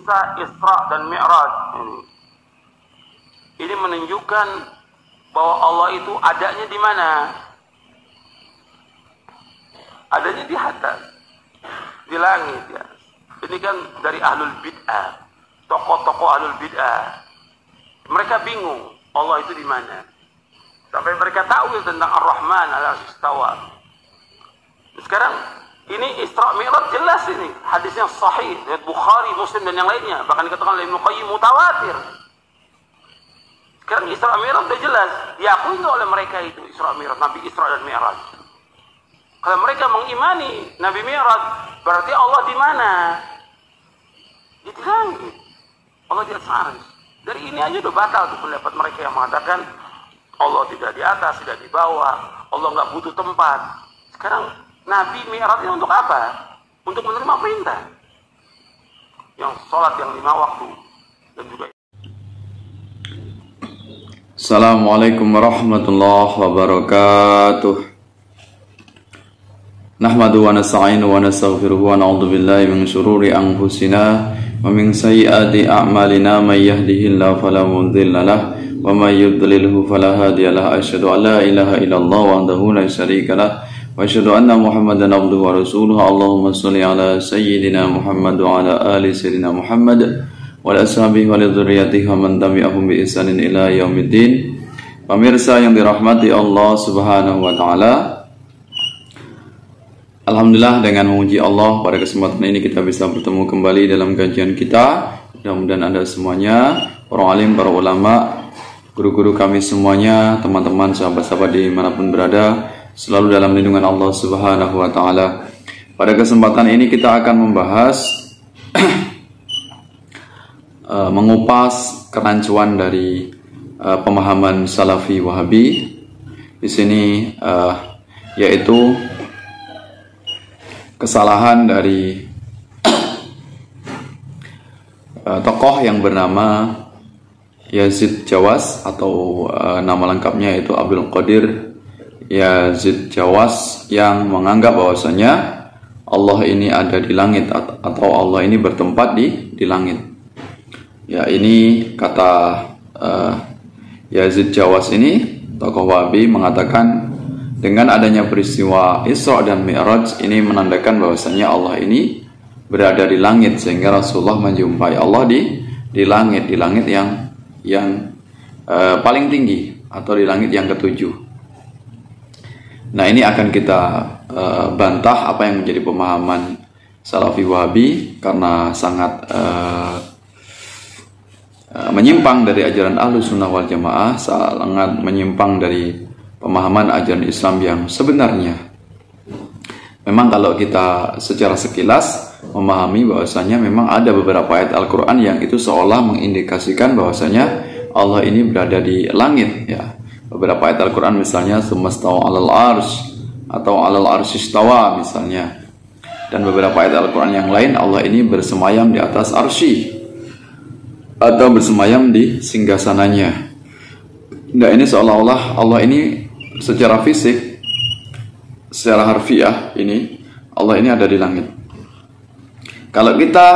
kisah Isra dan Mi'raj ini menunjukkan bahwa Allah itu adanya di mana? Adanya di atas, di langit ya. Ini kan dari ahlul bid'ah, tokoh-tokoh ahlul bid'ah. Mereka bingung Allah itu di mana. Sampai mereka tahu tentang Ar-Rahman al-Arsy istawa. Sekarang ini Isra Mi'raj jelas ini, hadisnya sahih dari Bukhari, Muslim dan yang lainnya. Bahkan dikatakan oleh Ibnu Qayyim mutawatir. Sekarang Isra Mi'raj sudah jelas, diakui oleh mereka itu Isra Mi'raj, Nabi Isra dan Mi'raj. Kalau mereka mengimani Nabi Mi'raj, berarti Allah di mana? Di langit. Allah di atas arsy. Dari ini aja udah batal tuh pendapat mereka yang mengatakan Allah tidak di atas, tidak di bawah, Allah nggak butuh tempat. Sekarang Nabi Mi'raj ini untuk apa? Untuk menerima perintah. Yang sholat yang 5 waktu dan juga. Assalamualaikum warahmatullahi wabarakatuh. Nahmadu wa nasta'inu wa nastaghfiruhu wa na'udzu billahi min syururi anfusina wa min sayyiati a'malina may yahdihillahu fala mudilla lahu wa may yudlilhu fala hadiya lahu. Asyhadu an la ilaha illallah wahdahu la syarika lahu wa asyhadu anna Muhammadan abduhu wa rasuluhu. Allahumma shalli ala sayyidina Muhammad wa ala ali sayyidina Muhammad wa ala ashabihi wa li dzurriyyatihi wa man tabi'ahum bi ihsanin ila yaumiddin. Pemirsa yang dirahmati Allah Subhanahu wa taala, alhamdulillah dengan memuji Allah pada kesempatan ini kita bisa bertemu kembali dalam kajian kita. Mudah-mudahan Anda semuanya, para alim, para ulama, guru-guru kami semuanya, teman-teman, sahabat-sahabat dimanapun berada, selalu dalam lindungan Allah Subhanahu wa taala. Pada kesempatan ini kita akan membahas mengupas kerancuan dari pemahaman Salafi Wahabi di sini, yaitu kesalahan dari tokoh yang bernama Yazid Jawas, atau nama lengkapnya itu Abdul Qadir Yazid Jawas, yang menganggap bahwasanya Allah ini ada di langit atau Allah ini bertempat di langit. Ya, ini kata Yazid Jawas ini, tokoh Wahabi, mengatakan dengan adanya peristiwa Isra dan Mi'raj ini menandakan bahwasanya Allah ini berada di langit, sehingga Rasulullah menjumpai Allah di langit yang paling tinggi, atau di langit yang ketujuh. Nah, ini akan kita bantah apa yang menjadi pemahaman Salafi Wahabi, karena sangat menyimpang dari ajaran Ahlus Sunnah wal Jamaah, sangat menyimpang dari pemahaman ajaran Islam yang sebenarnya. Memang kalau kita secara sekilas memahami bahwasanya memang ada beberapa ayat Al-Quran yang itu seolah mengindikasikan bahwasanya Allah ini berada di langit ya. Beberapa ayat Al-Quran misalnya sumastawa 'alal arsy atau 'alal arsy istawa misalnya. Dan beberapa ayat Al-Quran yang lain Allah ini bersemayam di atas arsy atau bersemayam di singgasananya. Nah, ini seolah-olah Allah ini secara fisik, secara harfiah ini Allah ini ada di langit. Kalau kita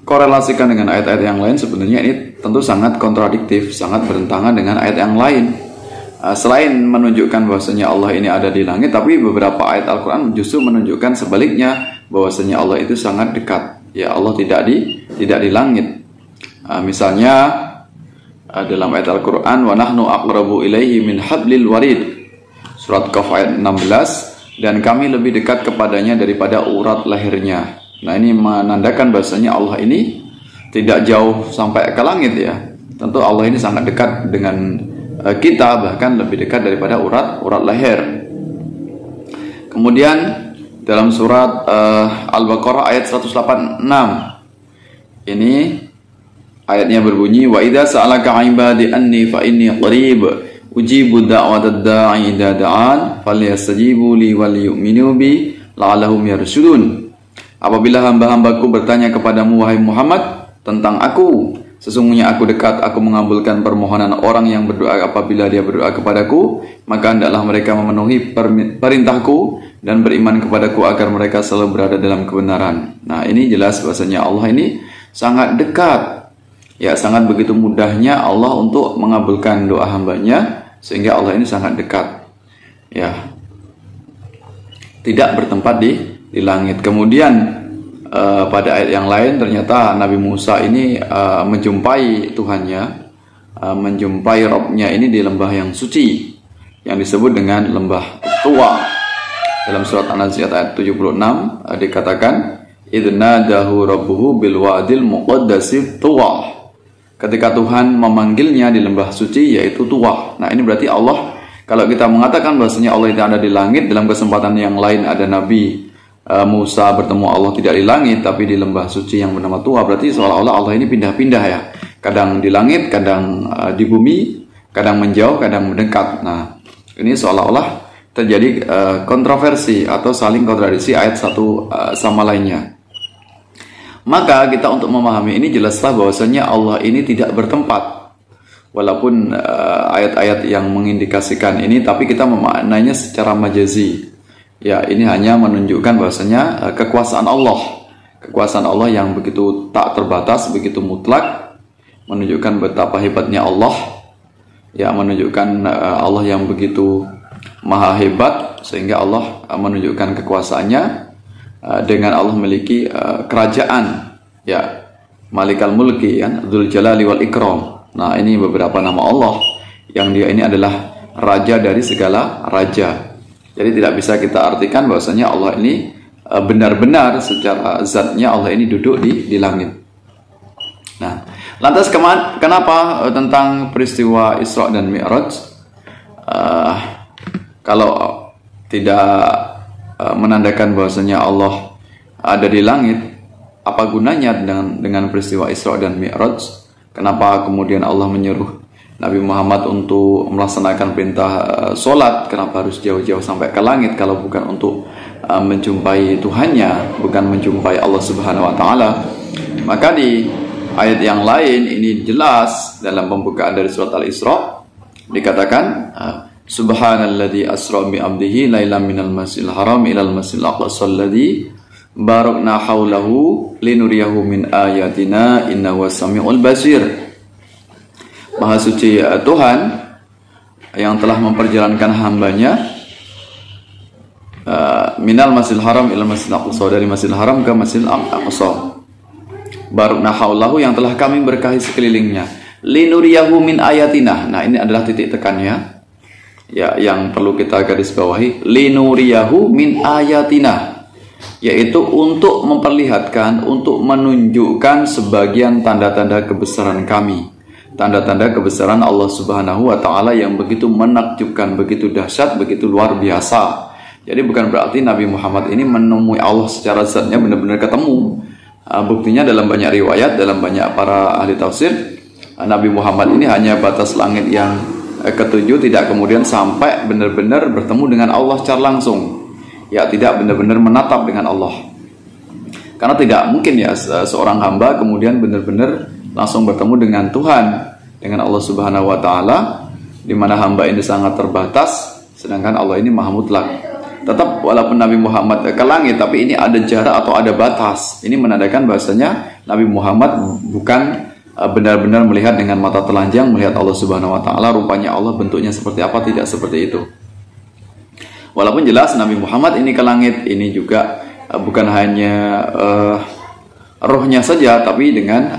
korelasikan dengan ayat-ayat yang lain, sebenarnya ini tentu sangat kontradiktif, sangat bertentangan dengan ayat yang lain. Selain menunjukkan bahwasanya Allah ini ada di langit, tapi beberapa ayat Al-Quran justru menunjukkan sebaliknya, bahwasanya Allah itu sangat dekat. Ya, Allah tidak di langit. Misalnya dalam ayat Al-Quran, wa nahnu aqrabu ilaihi min hablil warid, surat Qaf ayat 16, dan kami lebih dekat kepadanya daripada urat lehernya. Nah, ini menandakan bahasanya Allah ini tidak jauh sampai ke langit ya. Tentu Allah ini sangat dekat dengan kita, bahkan lebih dekat daripada urat leher. Kemudian dalam surat Al-Baqarah ayat 186, ini ayatnya berbunyi, wa idza sa'alaka 'ibadi anni fa inni qarib ujibu da'watad da'i idza da'an falyastajibu li wal yu'minu bi la'allahum yarshudun. Apabila hamba-hambaku bertanya kepadamu wahai Muhammad tentang aku, sesungguhnya aku dekat, aku mengabulkan permohonan orang yang berdoa apabila dia berdoa kepadaku, maka hendaklah mereka memenuhi perintahku dan beriman kepadaku agar mereka selalu berada dalam kebenaran. Nah, ini jelas bahasanya Allah ini sangat dekat. Ya, sangat begitu mudahnya Allah untuk mengabulkan doa hambanya, sehingga Allah ini sangat dekat. Ya, tidak bertempat di langit. Kemudian pada ayat yang lain ternyata Nabi Musa ini menjumpai Tuhannya, menjumpai Rabb-nya ini di lembah yang suci, yang disebut dengan lembah Tuwa. Dalam surat An-Nazi'at ayat 76 dikatakan, idnadahu rabbuhu bil wadil muqaddasi Tuwa. Ketika Tuhan memanggilnya di lembah suci, yaitu Tuwa. Nah, ini berarti Allah, kalau kita mengatakan bahwasanya Allah itu ada di langit, dalam kesempatan yang lain ada Nabi Musa bertemu Allah tidak di langit tapi di lembah suci yang bernama Tuwa, berarti seolah-olah Allah ini pindah-pindah ya, kadang di langit, kadang di bumi, kadang menjauh, kadang mendekat. Nah, ini seolah-olah terjadi kontroversi atau saling kontradiksi ayat satu sama lainnya. Maka kita untuk memahami ini jelaslah bahwasanya Allah ini tidak bertempat. Walaupun ayat-ayat yang mengindikasikan ini, tapi kita memaknainya secara majazi. Ya, ini hanya menunjukkan bahwasanya kekuasaan Allah. Kekuasaan Allah yang begitu tak terbatas, begitu mutlak, menunjukkan betapa hebatnya Allah. Ya, menunjukkan Allah yang begitu maha hebat, sehingga Allah menunjukkan kekuasaannya dengan Allah memiliki kerajaan, ya, Malikal Mulki, ya, Dzul Jalali wal Ikram. Nah, ini beberapa nama Allah yang dia ini adalah raja dari segala raja. Jadi tidak bisa kita artikan bahwasanya Allah ini benar-benar secara zatnya Allah ini duduk di langit. Nah, lantas kenapa tentang peristiwa Isra dan Mi'raj? Kalau tidak menandakan bahwasanya Allah ada di langit, apa gunanya dengan peristiwa Isra dan Mi'raj? Kenapa kemudian Allah menyuruh Nabi Muhammad untuk melaksanakan perintah sholat? Kenapa harus jauh-jauh sampai ke langit kalau bukan untuk menjumpai Tuhannya, bukan menjumpai Allah Subhanahu wa taala? Maka di ayat yang lain ini jelas dalam pembukaan dari surat Al-Isra dikatakan, Subhanalladzi asra bi 'abdihi lailan minal masjidil haram ilal masjidil aqsa alladzi barakna haulahu linuriyahu min ayatina innahu was-sami'ul basir. Maha suci Tuhan yang telah memperjalankan hambanya minal masjidil haram ilal masjidil aqsa, dari masjidil haram ke masjidil aqsa. Barakna haulahu, yang telah kami berkahi sekelilingnya, linuriyahu min ayatina. Nah, ini adalah titik tekannya, ya, yang perlu kita garis bawahi, linuriyahu min ayatina, yaitu untuk memperlihatkan, untuk menunjukkan sebagian tanda-tanda kebesaran kami, tanda-tanda kebesaran Allah Subhanahu wa taala yang begitu menakjubkan, begitu dahsyat, begitu luar biasa. Jadi bukan berarti Nabi Muhammad ini menemui Allah secara zatnya benar-benar ketemu. Buktinya dalam banyak riwayat, dalam banyak para ahli tafsir, Nabi Muhammad ini hanya batas langit yang ketujuh, tidak kemudian sampai benar-benar bertemu dengan Allah secara langsung, ya, tidak benar-benar menatap dengan Allah, karena tidak mungkin ya seorang hamba kemudian benar-benar langsung bertemu dengan Tuhan, dengan Allah Subhanahu wa taala, di mana hamba ini sangat terbatas sedangkan Allah ini maha mutlak. Tetap walaupun Nabi Muhammad ke langit, tapi ini ada jarak atau ada batas. Ini menandakan bahwasanya Nabi Muhammad bukan benar-benar melihat dengan mata telanjang, melihat Allah Subhanahu wa taala, rupanya Allah bentuknya seperti apa, tidak seperti itu. Walaupun jelas Nabi Muhammad ini ke langit, ini juga bukan hanya rohnya saja, tapi dengan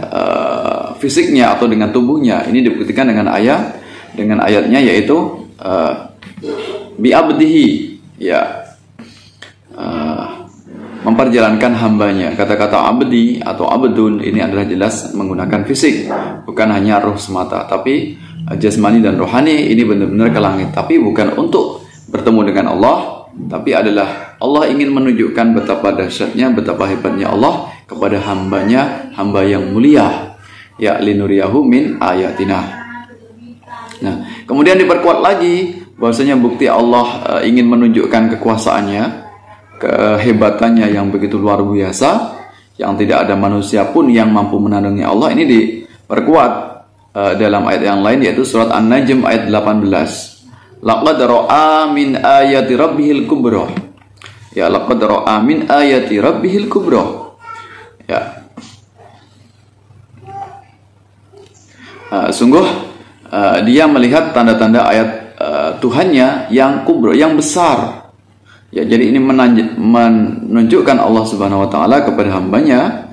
fisiknya atau dengan tubuhnya. Ini dibuktikan dengan ayatnya, yaitu bi abdihi, ya, memperjalankan hambanya. Kata-kata abdi atau abdun ini adalah jelas menggunakan fisik, bukan hanya roh semata, tapi jasmani dan rohani ini benar-benar ke langit. Tapi bukan untuk bertemu dengan Allah, tapi adalah Allah ingin menunjukkan betapa dahsyatnya, betapa hebatnya Allah kepada hambanya, hamba yang mulia, ya, linuriyahu min ayatina. Nah, kemudian diperkuat lagi bahwasanya bukti Allah ingin menunjukkan kekuasaannya, kehebatannya yang begitu luar biasa, yang tidak ada manusia pun yang mampu menandingi Allah. Ini diperkuat dalam ayat yang lain, yaitu surat An-Najm ayat 18. Laqad ra'a min ayati rabbihil kubra. Ya, laqad ra'a min ayati rabbihil kubra. Ya. sungguh dia melihat tanda-tanda ayat Tuhannya yang kubra, yang besar. Ya, jadi ini menunjukkan Allah Subhanahu wa taala kepada hambanya.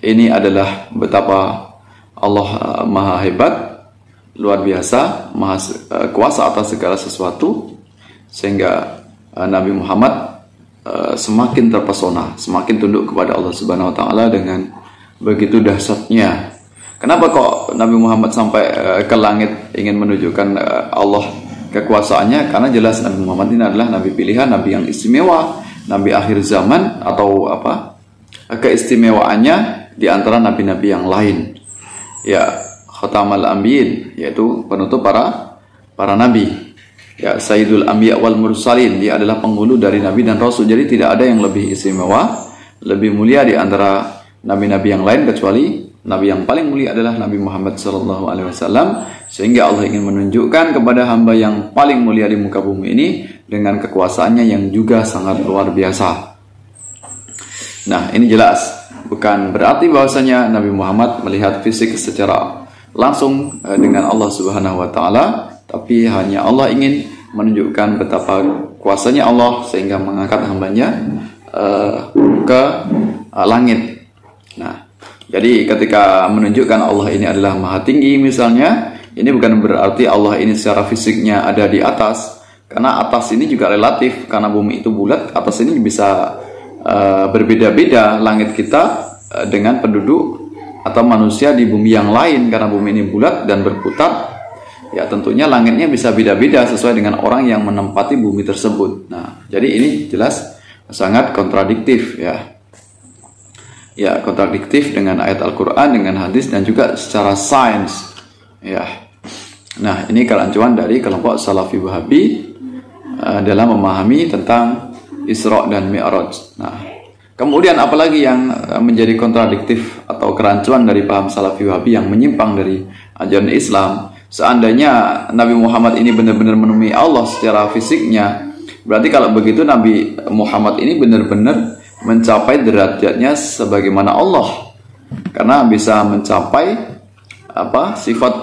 Ini adalah betapa Allah maha hebat, luar biasa, maha kuasa atas segala sesuatu, sehingga Nabi Muhammad semakin terpesona, semakin tunduk kepada Allah Subhanahu wa taala dengan begitu dahsyatnya. Kenapa kok Nabi Muhammad sampai ke langit ingin menunjukkan Allah kekuasaannya? Karena jelas Nabi Muhammad ini adalah nabi pilihan, nabi yang istimewa, nabi akhir zaman, atau keistimewaannya di antara nabi-nabi yang lain. Ya, khatamal anbiyin, yaitu penutup para nabi. Ya, sayyidul anbiya wal mursalin, dia adalah penghulu dari nabi dan rasul. Jadi tidak ada yang lebih istimewa, lebih mulia di antara nabi-nabi yang lain, kecuali nabi yang paling mulia adalah Nabi Muhammad SAW. Sehingga Allah ingin menunjukkan kepada hamba yang paling mulia di muka bumi ini dengan kekuasaannya yang juga sangat luar biasa. Nah, ini jelas bukan berarti bahwasanya Nabi Muhammad melihat fisik secara langsung dengan Allah Subhanahu wa taala, tapi hanya Allah ingin menunjukkan betapa kuasanya Allah sehingga mengangkat hambanya ke langit. Nah, jadi ketika menunjukkan Allah ini adalah maha tinggi misalnya, ini bukan berarti Allah ini secara fisiknya ada di atas, karena atas ini juga relatif, karena bumi itu bulat, atas ini bisa berbeda-beda langit kita dengan penduduk atau manusia di bumi yang lain, karena bumi ini bulat dan berputar. Ya, tentunya langitnya bisa beda-beda sesuai dengan orang yang menempati bumi tersebut. Nah, jadi ini jelas sangat kontradiktif ya. Ya, kontradiktif dengan ayat Al-Quran, dengan hadis, dan juga secara sains. Ya. Nah, ini kerancuan dari kelompok Salafi Wahabi dalam memahami tentang Isra dan Mi'raj. Nah, kemudian apalagi yang menjadi kontradiktif atau kerancuan dari paham Salafi Wahabi yang menyimpang dari ajaran Islam? Seandainya Nabi Muhammad ini benar-benar menemui Allah secara fisiknya, berarti kalau begitu Nabi Muhammad ini benar-benar mencapai derajatnya sebagaimana Allah, karena bisa mencapai sifat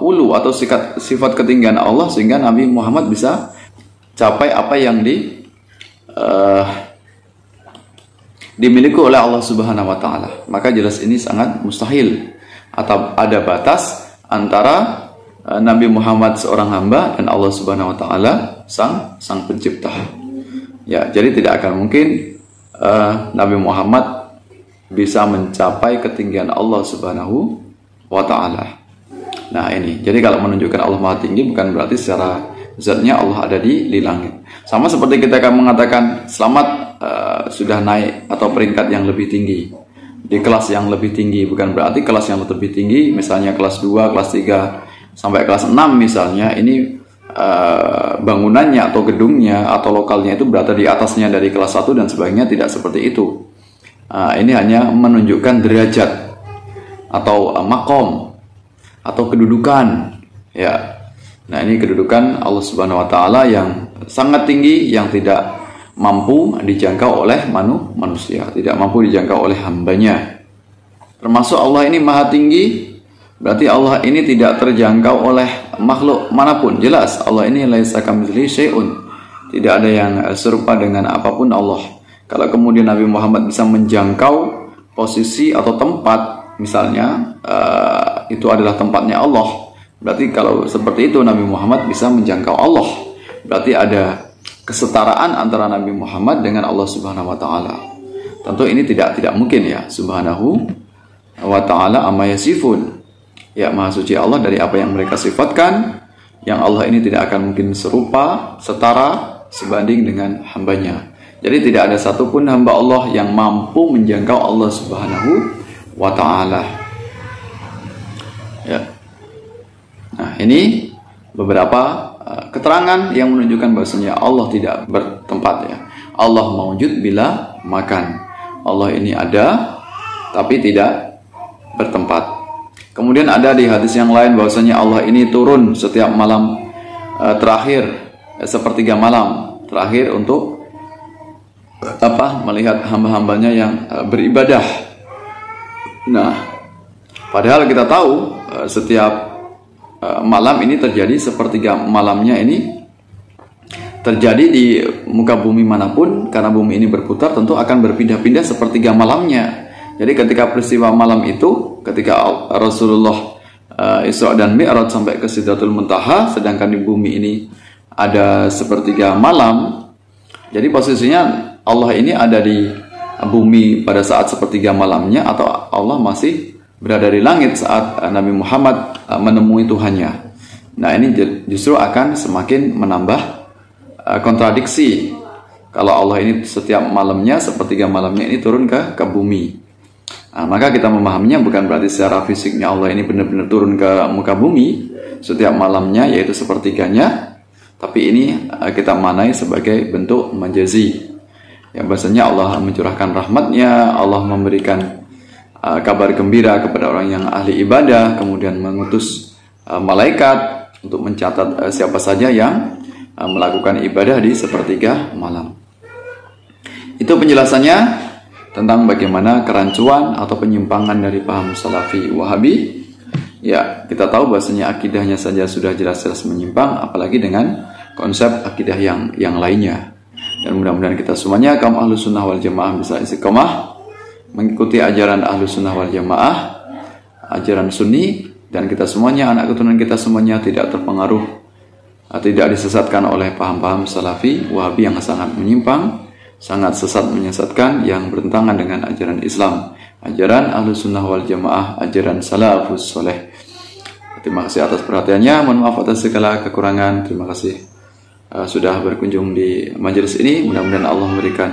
ulu atau sifat ketinggian Allah, sehingga Nabi Muhammad bisa capai apa yang dimiliki oleh Allah Subhanahu wa taala. Maka jelas ini sangat mustahil, atau ada batas antara Nabi Muhammad seorang hamba dan Allah Subhanahu wa taala sang pencipta. Ya, jadi tidak akan mungkin Nabi Muhammad bisa mencapai ketinggian Allah Subhanahu wa ta'ala. Nah, ini, jadi kalau menunjukkan Allah Maha Tinggi bukan berarti secara zatnya Allah ada di langit. Sama seperti kita akan mengatakan selamat sudah naik atau peringkat yang lebih tinggi, di kelas yang lebih tinggi, bukan berarti kelas yang lebih tinggi, misalnya kelas 2, kelas 3 sampai kelas 6 misalnya, ini bangunannya atau gedungnya atau lokalnya itu berada di atasnya dari kelas 1 dan sebagainya. Tidak seperti itu. Ini hanya menunjukkan derajat atau makom atau kedudukan, ya. Nah, ini kedudukan Allah Subhanahu wa taala yang sangat tinggi, yang tidak mampu dijangkau oleh manusia, tidak mampu dijangkau oleh hambanya. Termasuk Allah ini maha tinggi, berarti Allah ini tidak terjangkau oleh makhluk manapun. Jelas Allah ini laisa kamitslihi syai'un, tidak ada yang serupa dengan apapun Allah. Kalau kemudian Nabi Muhammad bisa menjangkau posisi atau tempat, misalnya itu adalah tempatnya Allah, berarti kalau seperti itu Nabi Muhammad bisa menjangkau Allah. Berarti ada kesetaraan antara Nabi Muhammad dengan Allah Subhanahu wa taala. Tentu ini tidak mungkin ya, Subhanahu wa taala amma yasifun. Ya, maha suci Allah dari apa yang mereka sifatkan, yang Allah ini tidak akan mungkin serupa, setara, sebanding dengan hambanya. Jadi tidak ada satupun hamba Allah yang mampu menjangkau Allah Subhanahu wa ta'ala. Ya. Nah, ini beberapa keterangan yang menunjukkan bahwasanya Allah tidak bertempat ya. Allah mawjud bila makan. Allah ini ada tapi tidak bertempat. Kemudian ada di hadis yang lain bahwasanya Allah ini turun setiap malam terakhir, sepertiga malam terakhir untuk melihat hamba-hambanya yang beribadah. Nah, Padahal kita tahu setiap malam ini terjadi, sepertiga malamnya ini terjadi di muka bumi manapun, karena bumi ini berputar tentu akan berpindah-pindah sepertiga malamnya. Jadi ketika peristiwa malam itu, ketika Rasulullah Isra dan Mi'raj sampai ke Sidratul Muntaha, sedangkan di bumi ini ada sepertiga malam. Jadi posisinya Allah ini ada di bumi pada saat sepertiga malamnya, atau Allah masih berada di langit saat Nabi Muhammad menemui Tuhannya. Nah, ini justru akan semakin menambah kontradiksi. Kalau Allah ini setiap malamnya, sepertiga malamnya ini turun ke bumi. Nah, maka kita memahaminya bukan berarti secara fisiknya Allah ini benar-benar turun ke muka bumi setiap malamnya, yaitu sepertiganya. Tapi ini kita manai sebagai bentuk majazi. Ya, bahasanya Allah mencurahkan rahmatnya, Allah memberikan kabar gembira kepada orang yang ahli ibadah, kemudian mengutus malaikat untuk mencatat siapa saja yang melakukan ibadah di sepertiga malam. Itu penjelasannya tentang bagaimana kerancuan atau penyimpangan dari paham Salafi Wahabi. Ya, kita tahu bahasanya akidahnya saja sudah jelas-jelas menyimpang, apalagi dengan konsep akidah yang lainnya. Dan mudah-mudahan kita semuanya kaum Ahlus Sunnah wal Jamaah bisa istiqomah mengikuti ajaran Ahlus Sunnah wal Jamaah, ajaran Sunni, dan kita semuanya, anak keturunan kita semuanya tidak terpengaruh, tidak disesatkan oleh paham-paham Salafi Wahabi yang sangat menyimpang, sangat sesat, menyesatkan, yang bertentangan dengan ajaran Islam, ajaran Ahlus Sunnah wal Jamaah, ajaran Salafus Soleh. Terima kasih atas perhatiannya, mohon maaf atas segala kekurangan. Terima kasih sudah berkunjung di majelis ini. Mudah-mudahan Allah memberikan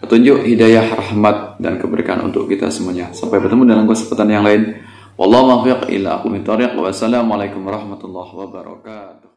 petunjuk, hidayah, rahmat, dan keberkahan untuk kita semuanya. Sampai bertemu dalam kesempatan yang lain. Wallahu muwaffiq ila aqwamit thoriq. Wassalamualaikum warahmatullahi wabarakatuh.